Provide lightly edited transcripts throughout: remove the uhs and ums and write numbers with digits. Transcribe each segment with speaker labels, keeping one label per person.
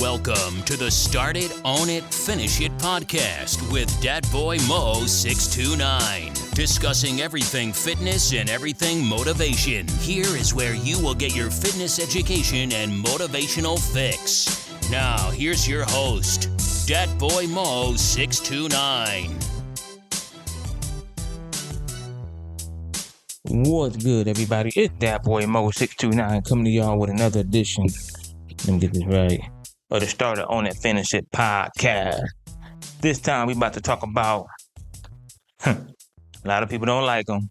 Speaker 1: Welcome to the Start It, Own It, Finish It podcast with Dat Boy Mo 629. Discussing everything fitness and everything motivation. Here is where you will get your fitness education and motivational fix. Now, here's your host, Dat Boy Mo 629.
Speaker 2: What's good, everybody? It's Dat Boy Mo 629 coming to y'all with another edition. Let me get this right. Of the Start It, Own It, Finish It podcast. This time we about to talk about a lot of people don't like them.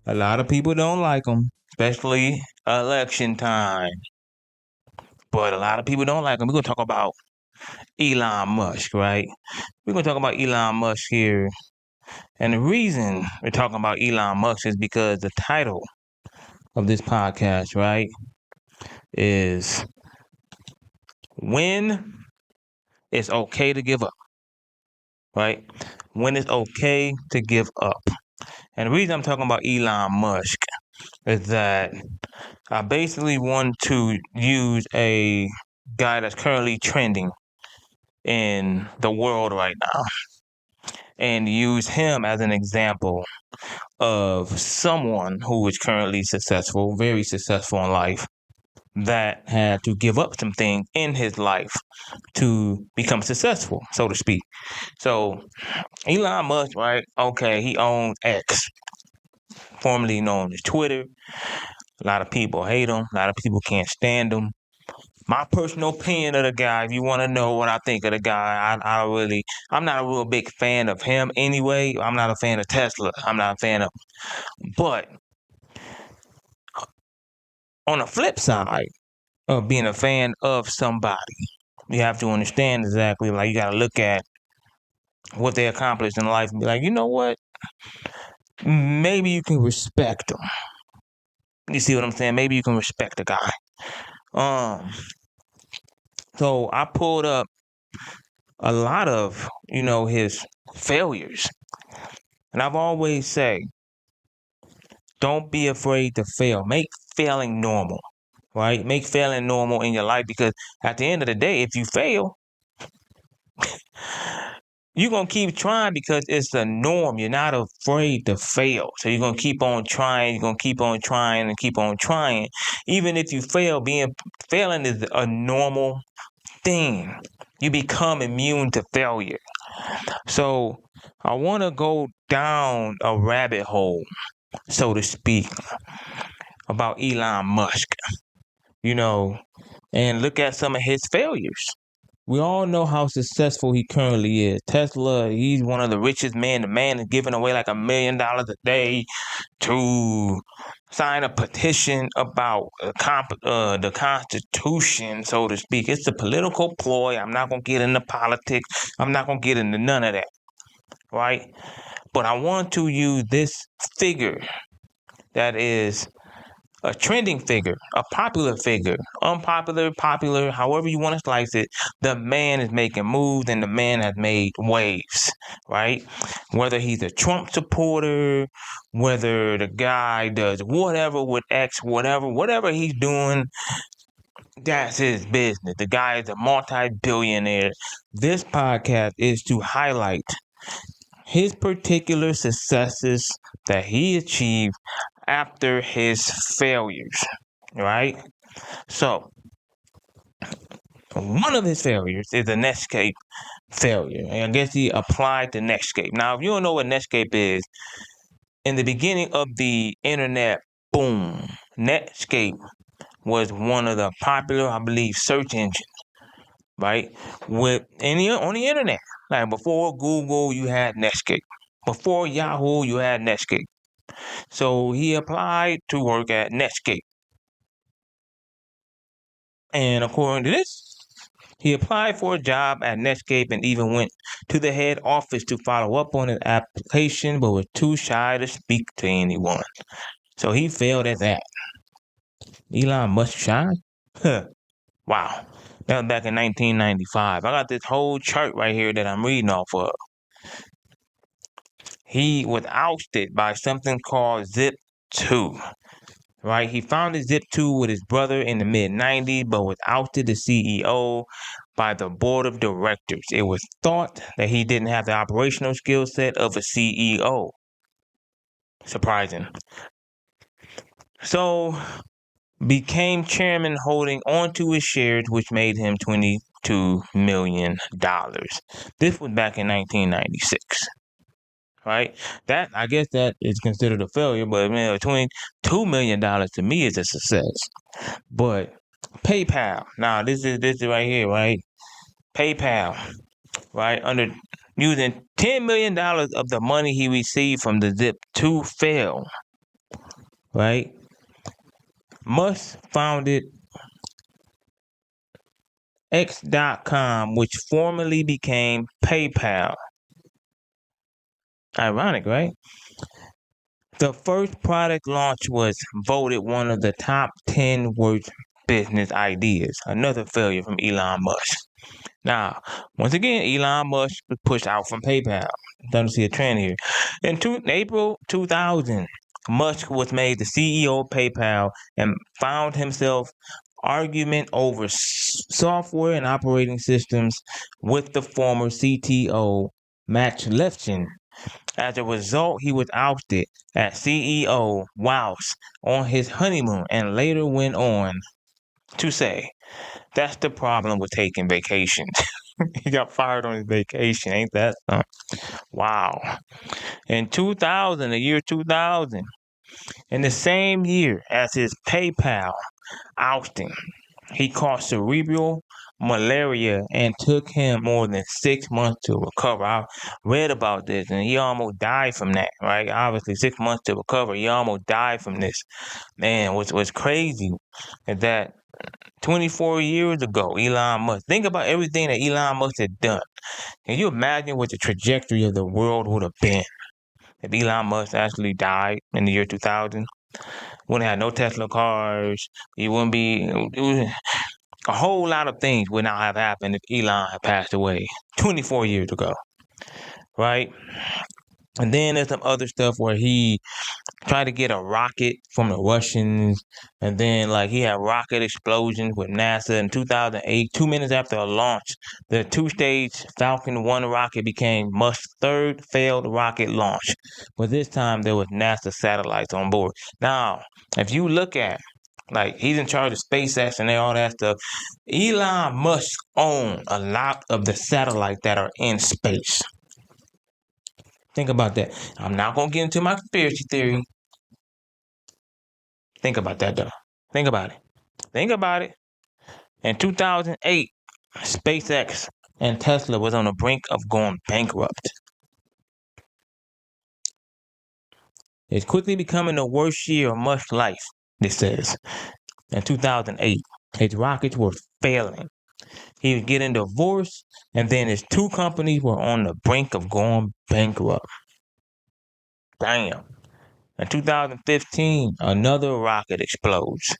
Speaker 2: A lot of people don't like them, especially election time. But a lot of people don't like them. We're going to talk about Elon Musk, right? We're going to talk about Elon Musk here. And the reason we're talking about Elon Musk is because the title of this podcast, right, is When It's Okay to Give Up, right? When it's okay to give up. And the reason I'm talking about Elon Musk is that I basically want to use a guy that's currently trending in the world right now and use him as an example of someone who is currently successful, very successful in life, that had to give up some things in his life to become successful, so to speak. So Elon Musk, right? Okay, he owns X, formerly known as Twitter. A lot of people hate him. A lot of people can't stand him. My personal opinion of the guy, if you want to know what I think of the guy, I'm not a real big fan of him anyway. I'm not a fan of Tesla. I'm not a fan of him. But on the flip side of being a fan of somebody, you have to understand exactly, like, you got to look at what they accomplished in life and be like, you know what? Maybe you can respect them. You see what I'm saying? Maybe you can respect the guy. So I pulled up a lot of, his failures. And I've always say, don't be afraid to fail. Make failing normal, right? Make failing normal in your life, because at the end of the day, if you fail, you're going to keep trying because it's the norm. You're not afraid to fail. So you're going to keep on trying. You're going to keep on trying and keep on trying. Even if you fail, failing is a normal thing. You become immune to failure. So I want to go down a rabbit hole, so to speak, about Elon Musk, and look at some of his failures. We all know how successful he currently is. Tesla, he's one of the richest men. The man is giving away like $1 million a day to sign a petition about the Constitution, so to speak. It's a political ploy. I'm not going to get into politics. I'm not going to get into none of that, right? But I want to use this figure that is a trending figure, a popular figure, unpopular, popular, however you want to slice it. The man is making moves and the man has made waves, right? Whether he's a Trump supporter, whether the guy does whatever with X, whatever he's doing, that's his business. The guy is a multi-billionaire. This podcast is to highlight his particular successes that he achieved after his failures, right? So, one of his failures is a Netscape failure. And I guess he applied to Netscape. Now, if you don't know what Netscape is, in the beginning of the internet boom, Netscape was one of the popular, I believe, search engines, right? On the internet. Like before Google, you had Netscape. Before Yahoo, you had Netscape. So he applied to work at Netscape. And according to this, he applied for a job at Netscape and even went to the head office to follow up on his application, but was too shy to speak to anyone. So he failed at that. Elon Musk shy? Wow. That was back in 1995. I got this whole chart right here that I'm reading off of. He was ousted by something called Zip 2. right? He founded Zip2 with his brother in the mid-90s, but was ousted as CEO by the board of directors. It was thought that he didn't have the operational skill set of a CEO. Surprising. So, became chairman holding onto his shares, which made him $22 million. This was back in 1996. Right? That, I guess that is considered a failure, but man, $22 million to me is a success. But PayPal, now this is right here, right? PayPal, right? Under using $10 million of the money he received from the Zip2 fail, right? Musk founded X.com, which formerly became PayPal. Ironic, right? The first product launch was voted one of the top 10 worst business ideas. Another failure from Elon Musk. Now, once again, Elon Musk was pushed out from PayPal. Starting to see a trend here. In April 2000, Musk was made the CEO of PayPal and found himself argument over software and operating systems with the former CTO, Max Levchin. As a result, he was ousted as CEO whilst on his honeymoon and later went on to say, that's the problem with taking vacations. He got fired on his vacation. Ain't that something? Wow. In 2000, the year 2000, in the same year as his PayPal ousting, he caught cerebral malaria and took him more than 6 months to recover. I read about this and he almost died from that, right? Obviously, 6 months to recover. He almost died from this. Man, what's crazy is that 24 years ago, Elon Musk, think about everything that Elon Musk had done. Can you imagine what the trajectory of the world would have been if Elon Musk actually died in the year 2000? Wouldn't have no Tesla cars. He wouldn't be. A whole lot of things would not have happened if Elon had passed away 24 years ago, right? And then there's some other stuff where he tried to get a rocket from the Russians, and then like he had rocket explosions with NASA in 2008. 2 minutes after a launch, the two-stage Falcon 1 rocket became Musk's third failed rocket launch, but this time there was NASA satellites on board. Now, if you look at like he's in charge of SpaceX and all that stuff. Elon Musk owns a lot of the satellites that are in space. Think about that. I'm not gonna get into my conspiracy theory. Think about that though. Think about it. Think about it. In 2008, SpaceX and Tesla was on the brink of going bankrupt. It's quickly becoming the worst year of Musk's life, this says. In 2008, his rockets were failing. He was getting divorced, and then his two companies were on the brink of going bankrupt. Damn. In 2015, another rocket explodes.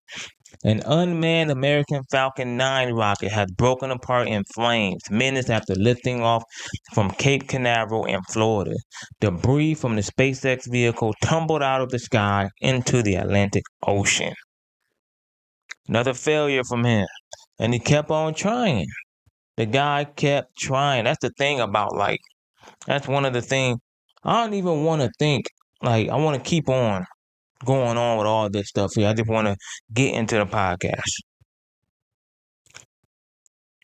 Speaker 2: An unmanned American Falcon 9 rocket has broken apart in flames minutes after lifting off from Cape Canaveral in Florida. Debris from the SpaceX vehicle tumbled out of the sky into the Atlantic Ocean. Another failure from him. And he kept on trying. The guy kept trying. That's the thing about like, that's one of the things. I don't even want to think, like, I want to keep on going on with all this stuff here. I just want to get into the podcast.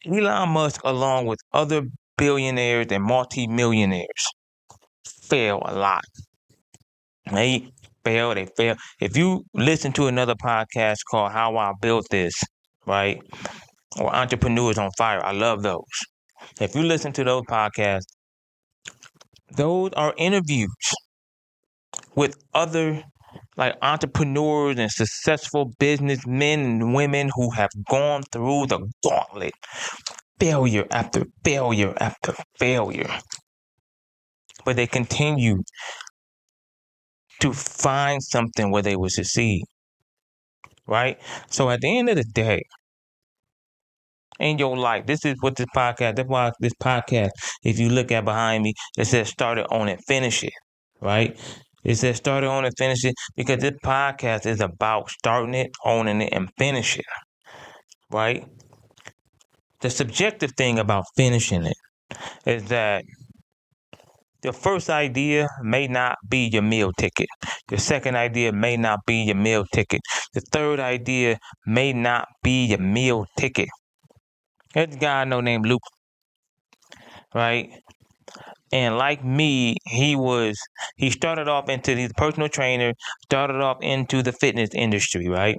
Speaker 2: Elon Musk, along with other billionaires and multimillionaires, fail a lot. They fail. If you listen to another podcast called How I Built This, right, or Entrepreneurs on Fire, I love those. If you listen to those podcasts, those are interviews with other like entrepreneurs and successful businessmen and women who have gone through the gauntlet, failure after failure after failure. But they continue to find something where they will succeed. Right? So at the end of the day, in your life, this is what that's why this podcast, if you look at behind me, it says start it, own it, finish it. Right? It says start it, own it, finish it, because this podcast is about starting it, owning it, and finish it, right? The subjective thing about finishing it is that the first idea may not be your meal ticket. The second idea may not be your meal ticket. The third idea may not be your meal ticket. There's a guy I know named Luke, right? And like me, he started off into the personal trainer, started off into the fitness industry, right?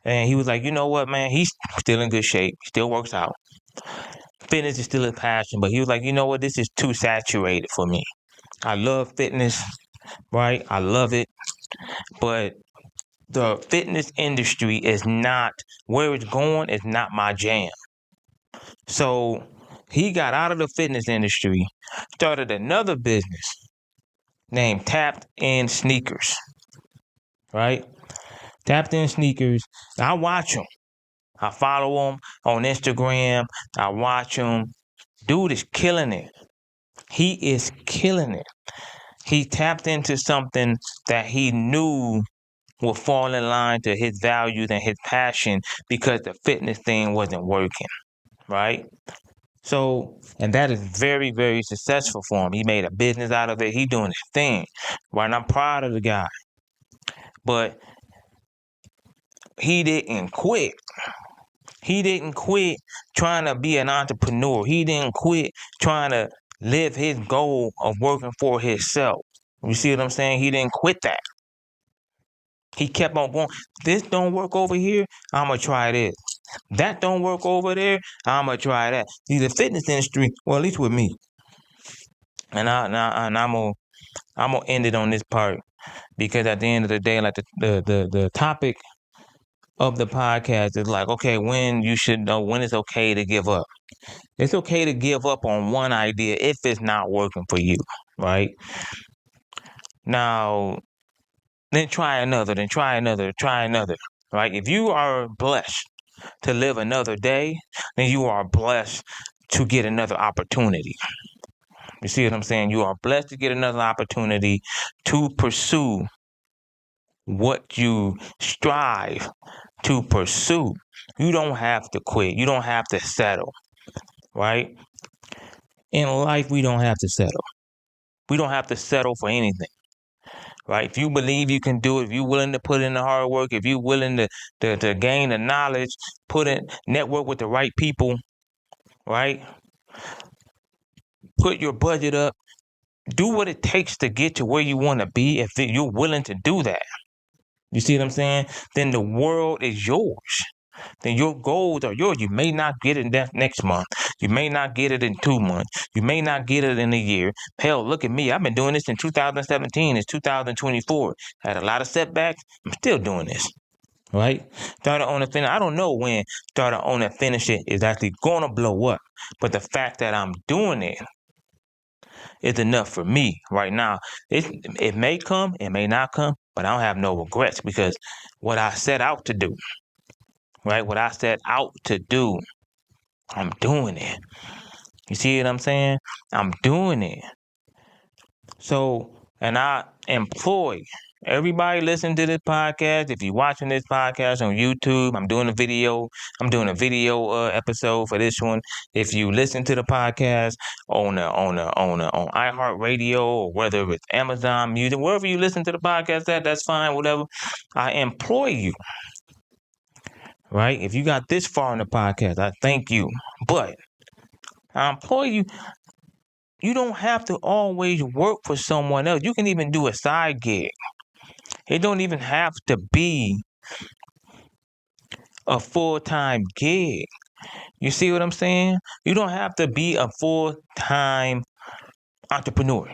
Speaker 2: And he was like, you know what, man, he's still in good shape, still works out. Fitness is still his passion, but he was like, you know what, this is too saturated for me. I love fitness, right? I love it, but the fitness industry is not where it's going, is not my jam. So he got out of the fitness industry, started another business named Tapped In Sneakers, right? Tapped In Sneakers. I watch him. I follow him on Instagram. I watch him. Dude is killing it. He is killing it. He tapped into something that he knew would fall in line to his values and his passion because the fitness thing wasn't working, right? So, and that is very, very successful for him. He made a business out of it. He doing his thing, right? And I'm proud of the guy. But he didn't quit. He didn't quit trying to be an entrepreneur. He didn't quit trying to live his goal of working for himself. You see what I'm saying? He didn't quit that. He kept on going. This don't work over here, I'm going to try this. That don't work over there, I'm going to try that. See, the fitness industry, well, at least with me, and I'm gonna end it on this part, because at the end of the day, like the topic of the podcast is like, okay, when you should know when it's okay to give up. It's okay to give up on one idea if it's not working for you, right? Now, then try another, right? If you are blessed to live another day, then you are blessed to get another opportunity. You see what I'm saying? You are blessed to get another opportunity to pursue what you strive to pursue. You don't have to quit. You don't have to settle, right? In life, we don't have to settle. We don't have to settle for anything, right? If you believe you can do it, if you're willing to put in the hard work, if you're willing to gain the knowledge, network with the right people, right? Put your budget up, do what it takes to get to where you want to be. If you're willing to do that, you see what I'm saying? Then the world is yours. Then your goals are yours. You may not get it next month. You may not get it in 2 months. You may not get it in a year. Hell, look at me. I've been doing this in 2017. It's 2024. Had a lot of setbacks. I'm still doing this. Right? Starter Own and Finish. I don't know when Starter Own and Finish it is actually going to blow up. But the fact that I'm doing it is enough for me right now. It may come, it may not come, but I don't have no regrets, because what I set out to do, right? What I set out to do, I'm doing it. You see what I'm saying? I'm doing it. So, and I employ everybody listening to this podcast. If you're watching this podcast on YouTube, I'm doing a video episode for this one. If you listen to the podcast on iHeartRadio, or whether it's Amazon Music, wherever you listen to the podcast at, that's fine, whatever. I employ you. Right? If you got this far in the podcast, I thank you. But I employ you. You don't have to always work for someone else. You can even do a side gig. It don't even have to be a full-time gig. You see what I'm saying? You don't have to be a full-time entrepreneur.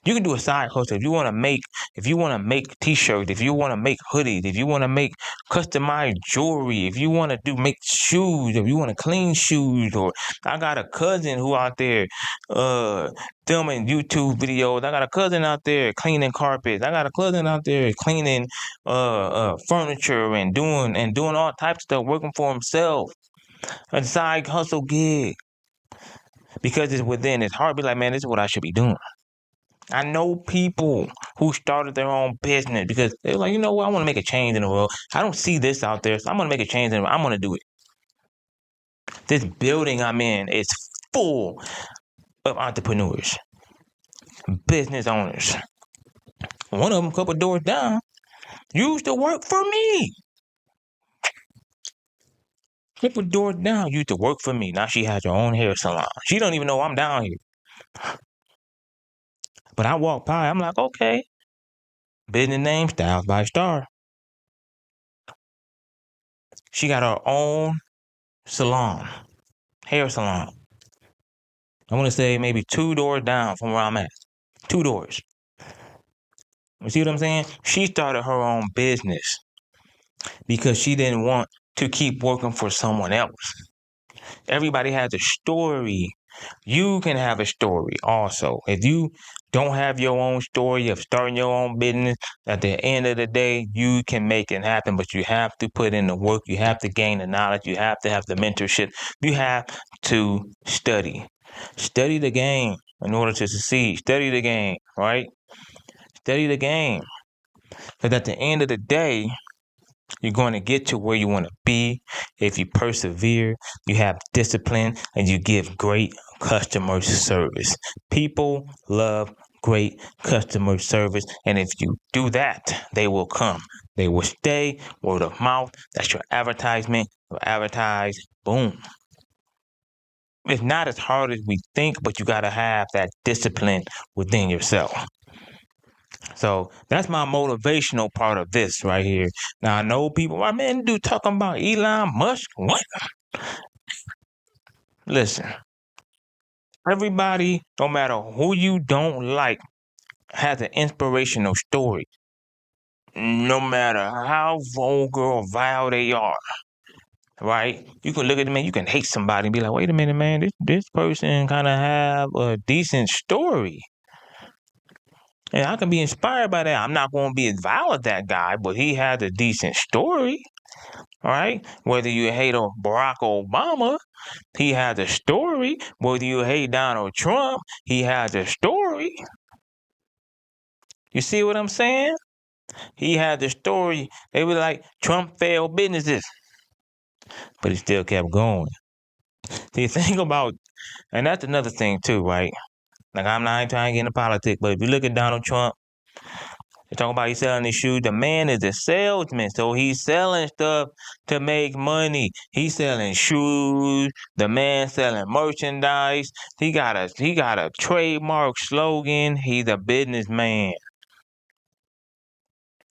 Speaker 2: You can do a side hustle if you want to make t-shirts, if you want to make hoodies, if you want to make customized jewelry, if you want to make shoes, if you want to clean shoes. Or I got a cousin who out there filming YouTube videos. I got a cousin out there cleaning carpets. I got a cousin out there cleaning furniture and doing all types of stuff, working for himself. A side hustle gig. Because it's within his heart, be like, man, this is what I should be doing. I know people who started their own business because they're like, you know what, I want to make a change in the world. I don't see this out there, so I'm going to make a change in the world. I'm going to do it. This building I'm in is full of entrepreneurs, business owners. One of them, a couple doors down, used to work for me. Couple doors down, used to work for me. Now she has her own hair salon. She don't even know I'm down here. But I walk by, I'm like, okay. Business name, Styles by Star. She got her own salon, hair salon. I want to say maybe 2 doors down from where I'm at. 2 doors. You see what I'm saying? She started her own business because she didn't want to keep working for someone else. Everybody has a story. You can have a story also. If you don't have your own story of starting your own business, at the end of the day, you can make it happen, but you have to put in the work. You have to gain the knowledge. You have to have the mentorship. You have to study. Study the game in order to succeed. Study the game, right? Study the game. Because at the end of the day, you're going to get to where you want to be if you persevere, you have discipline, and you give great customer service. People love great customer service, and if you do that, they will come. They will stay. Word of mouth. That's your advertisement. You advertise. Boom. It's not as hard as we think, but you got to have that discipline within yourself. So that's my motivational part of this right here. Now I know people, my man, dude talking about Elon Musk. What? Listen, everybody, no matter who you don't like, has an inspirational story. No matter how vulgar or vile they are, right? You can look at them and you can hate somebody and be like, wait a minute, man, this person kind of have a decent story. And I can be inspired by that. I'm not going to be as vile as that guy, but he has a decent story. All right. Whether you hate Barack Obama, he has a story. Whether you hate Donald Trump, he has a story. You see what I'm saying? He had the story. They were like, Trump failed businesses, but he still kept going. See, think about, and that's another thing too, right? Like, I'm not trying to get into politics, but if you look at Donald Trump, they talk about he's selling his shoes. The man is a salesman, so he's selling stuff to make money. He's selling shoes. The man selling merchandise. He got a trademark slogan. He's a businessman.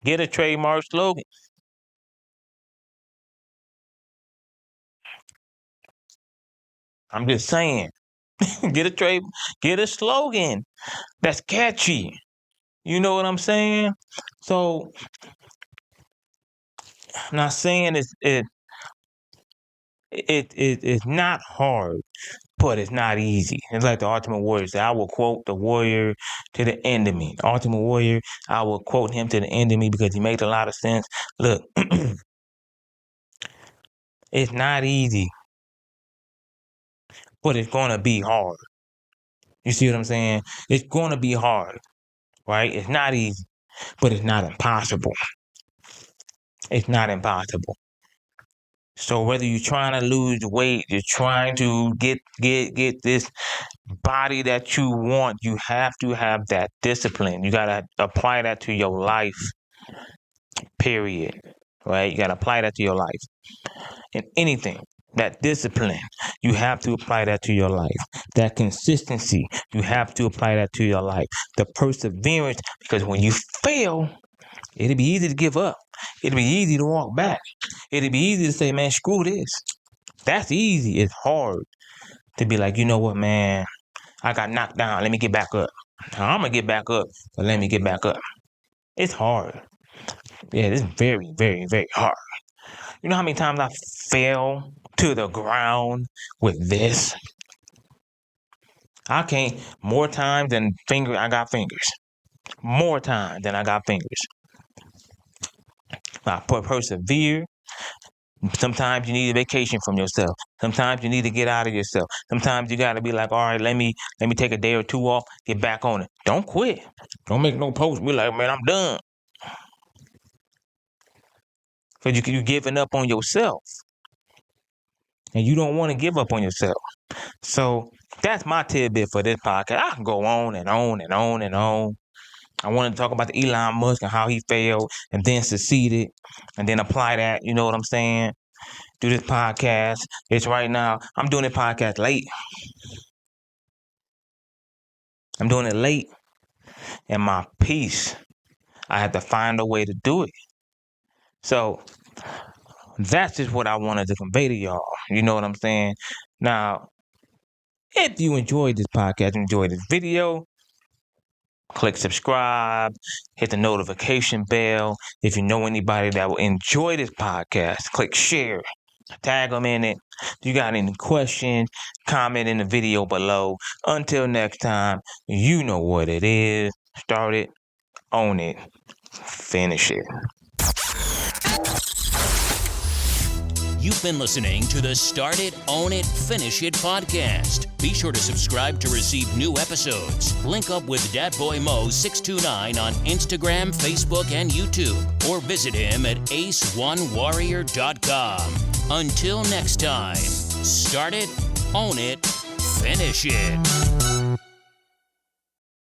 Speaker 2: Get a trademark slogan. I'm just saying. Get a slogan that's catchy. You know what I'm saying? So I'm not saying it's not hard, but it's not easy. It's like the Ultimate Warrior said, I will quote the warrior to the end of me. The Ultimate Warrior, I will quote him to the end of me because he made a lot of sense. Look, it's not easy, but it's going to be hard. You see what I'm saying? It's going to be hard, right? It's not easy, but it's not impossible. It's not impossible. So whether you're trying to lose weight, you're trying to get this body that you want, you have to have that discipline. You got to apply that to your life, period. Right? You got to apply that to your life. In anything, that discipline, you have to apply that to your life. That consistency, you have to apply that to your life. The perseverance, because when you fail, it'll be easy to give up. It'll be easy to walk back. It'll be easy to say, man, screw this. That's easy. It's hard to be like, you know what, man, I got knocked down. Let me get back up. I'm going to get back up, but let me get back up. It's hard. Yeah, it's very, very, very hard. You know how many times I fell to the ground with this? I can't, more times than I got fingers. More times than I got fingers. I persevere. Sometimes you need a vacation from yourself. Sometimes you need to get out of yourself. Sometimes you gotta be like, all right, let me take a day or two off, get back on it. Don't quit. Don't make no post. Be like, man, I'm done. Because you're giving up on yourself. And you don't want to give up on yourself. So that's my tidbit for this podcast. I can go on and on and on and on. I wanted to talk about the Elon Musk and how he failed and then succeeded and then apply that, you know what I'm saying? Do this podcast. It's right now. I'm doing this podcast late. I'm doing it late. And my peace, I had to find a way to do it. So that's just what I wanted to convey to y'all. You know what I'm saying? Now, if you enjoyed this podcast, enjoyed this video, click subscribe, hit the notification bell. If you know anybody that will enjoy this podcast, click share, tag them in it. If you got any questions, comment in the video below. Until next time, you know what it is. Start it, own it, finish it.
Speaker 1: You've been listening to the Start It, Own It, Finish It podcast. Be sure to subscribe to receive new episodes. Link up with Dat Boy Mo 629 on Instagram, Facebook, and YouTube. Or visit him at aceonewarrior.com. Until next time, start it, own it, finish it.